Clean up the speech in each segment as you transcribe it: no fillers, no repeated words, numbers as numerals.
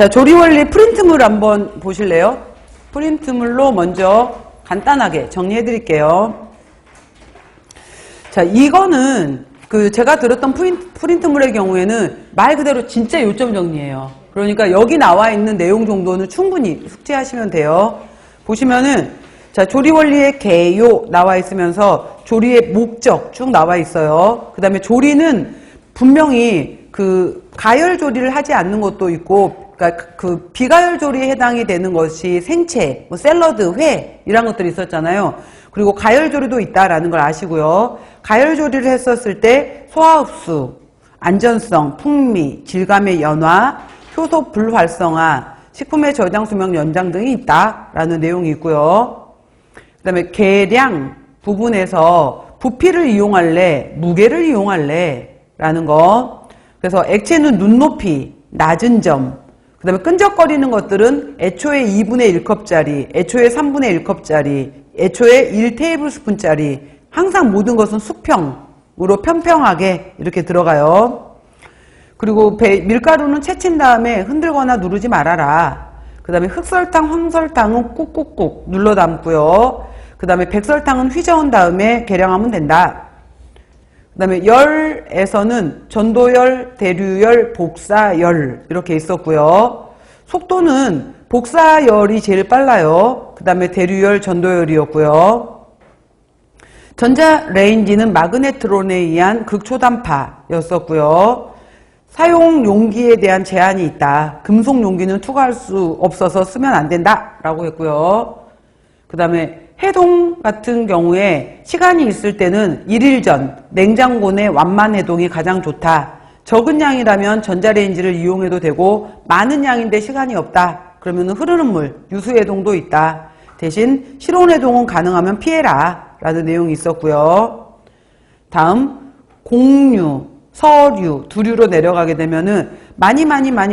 자, 조리 원리 프린트물 한번 보실래요? 프린트물로 먼저 간단하게 정리해 드릴게요. 자, 이거는 제가 들었던 프린트물의 경우에는 말 그대로 진짜 요점 정리예요. 그러니까 여기 나와 있는 내용 정도는 충분히 숙지하시면 돼요. 보시면은 자, 조리 원리의 개요 나와 있으면서 조리의 목적 쭉 나와 있어요. 그 다음에 조리는 분명히 가열 조리를 하지 않는 것도 있고, 그러니까 비가열 조리에 해당이 되는 것이 생채, 뭐 샐러드, 회 이런 것들이 있었잖아요. 그리고 가열 조리도 있다라는 걸 아시고요. 가열 조리를 했었을 때 소화 흡수, 안전성, 풍미, 질감의 연화, 효소 불활성화, 식품의 저장 수명 연장 등이 있다라는 내용이 있고요. 그 다음에 계량 부분에서 부피를 이용할래, 무게를 이용할래 라는 거. 그래서 액체는 눈높이, 낮은 점. 그 다음에 끈적거리는 것들은 애초에 2분의 1컵짜리, 애초에 3분의 1컵짜리, 애초에 1테이블스푼짜리. 항상 모든 것은 수평으로 평평하게 이렇게 들어가요. 그리고 밀가루는 채친 다음에 흔들거나 누르지 말아라. 그 다음에 흑설탕, 황설탕은 꾹꾹꾹 눌러 담고요. 그 다음에 백설탕은 휘저은 다음에 계량하면 된다. 그 다음에 열에서는 전도열, 대류열, 복사열 이렇게 있었고요. 속도는 복사열이 제일 빨라요. 그 다음에 대류열, 전도열이었고요. 전자레인지는 마그네트론에 의한 극초단파였었고요. 사용 용기에 대한 제한이 있다. 금속 용기는 투과할 수 없어서 쓰면 안 된다 라고 했고요. 그 다음에 해동 같은 경우에 시간이 있을 때는 1일 전 냉장고 내 완만 해동이 가장 좋다. 적은 양이라면 전자레인지를 이용해도 되고 많은 양인데 시간이 없다. 그러면 흐르는 물, 유수해동도 있다. 대신 실온해동은 가능하면 피해라 라는 내용이 있었고요. 다음 공류, 서류, 두류로 내려가게 되면은 많이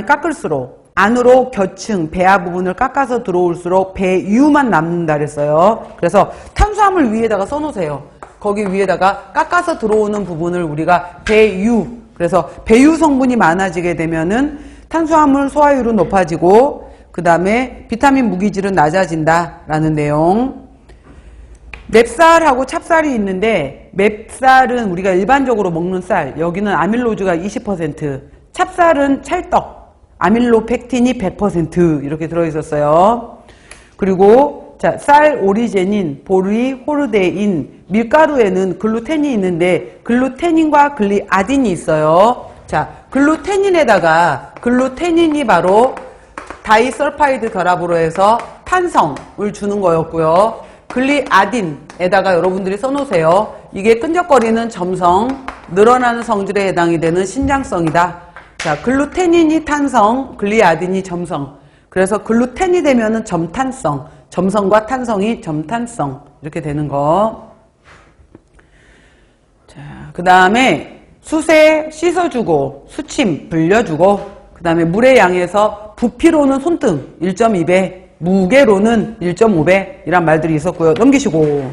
깎을수록 안으로 겨층, 배아 부분을 깎아서 들어올수록 배유만 남는다 그랬어요. 그래서 탄수화물 위에다가 써놓으세요. 거기 위에다가 깎아서 들어오는 부분을 우리가 배유, 그래서 배유 성분이 많아지게 되면은 탄수화물 소화율은 높아지고 그 다음에 비타민 무기질은 낮아진다 라는 내용. 맵쌀하고 찹쌀이 있는데 맵쌀은 우리가 일반적으로 먹는 쌀, 여기는 아밀로즈가 20%, 찹쌀은 찰떡, 아밀로펙틴이 100% 이렇게 들어있었어요. 그리고 자, 쌀 오리제닌, 보리, 호르데인, 밀가루에는 글루텐이 있는데 글루테닌과 글리아딘이 있어요. 자, 글루테닌에다가 글루테닌이 바로 다이설파이드 결합으로 해서 탄성을 주는 거였고요. 글리아딘에다가 여러분들이 써놓으세요. 이게 끈적거리는 점성, 늘어나는 성질에 해당이 되는 신장성이다. 자, 글루테닌이 탄성, 글리아딘이 점성. 그래서 글루텐이 되면은 점탄성, 점성과 탄성이 점탄성 이렇게 되는 거. 자, 그 다음에 수세 씻어주고 수침 불려주고 그 다음에 물의 양에서 부피로는 손등 1.2배, 무게로는 1.5배 이란 말들이 있었고요. 넘기시고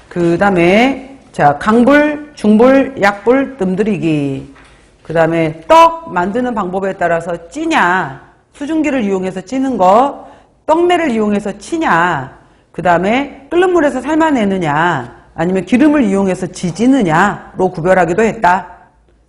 그 다음에 자, 강불, 중불, 약불, 뜸들이기. 그 다음에 떡 만드는 방법에 따라서 찌냐, 수증기를 이용해서 찌는 거, 떡매를 이용해서 치냐, 그 다음에 끓는 물에서 삶아내느냐, 아니면 기름을 이용해서 지지느냐로 구별하기도 했다.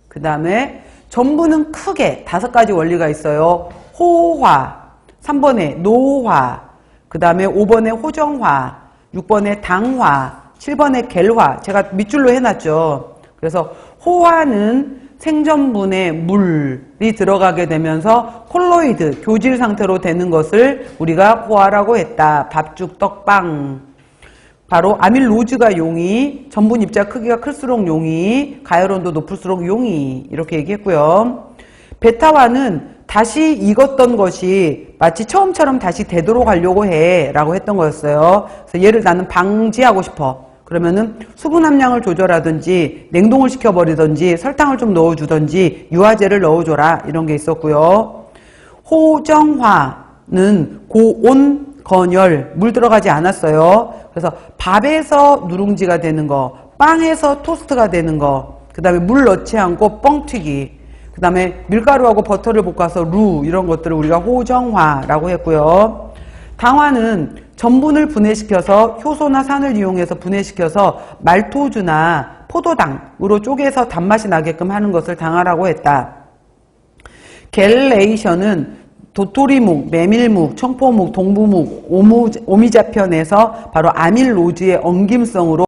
그 다음에 전부는 크게 5가지 원리가 있어요. 호화, 3번에 노화, 그 다음에 5번에 호정화, 6번에 당화, 7번에 겔화. 제가 밑줄로 해놨죠. 그래서 호화는 생전분에 물이 들어가게 되면서 콜로이드, 교질 상태로 되는 것을 우리가 호화라고 했다. 밥죽, 떡빵. 바로 아밀로즈가 용이, 전분 입자 크기가 클수록 용이, 가열온도 높을수록 용이 이렇게 얘기했고요. 베타화는 다시 익었던 것이 마치 처음처럼 다시 되도록 하려고 해 라고 했던 거였어요. 그래서 얘를 나는 방지하고 싶어. 그러면은 수분 함량을 조절하든지 냉동을 시켜버리든지 설탕을 좀 넣어주든지 유화제를 넣어줘라 이런 게 있었고요. 호정화는 고온 건열, 물 들어가지 않았어요. 그래서 밥에서 누룽지가 되는 거, 빵에서 토스트가 되는 거, 그 다음에 물 넣지 않고 뻥튀기. 그 다음에 밀가루하고 버터를 볶아서 루 이런 것들을 우리가 호정화라고 했고요. 당화는 전분을 분해시켜서 효소나 산을 이용해서 분해시켜서 말토주나 포도당으로 쪼개서 단맛이 나게끔 하는 것을 당화라고 했다. 겔레이션은 도토리묵, 메밀묵, 청포묵, 동부묵, 오미자편에서 바로 아밀로즈의 엉김성으로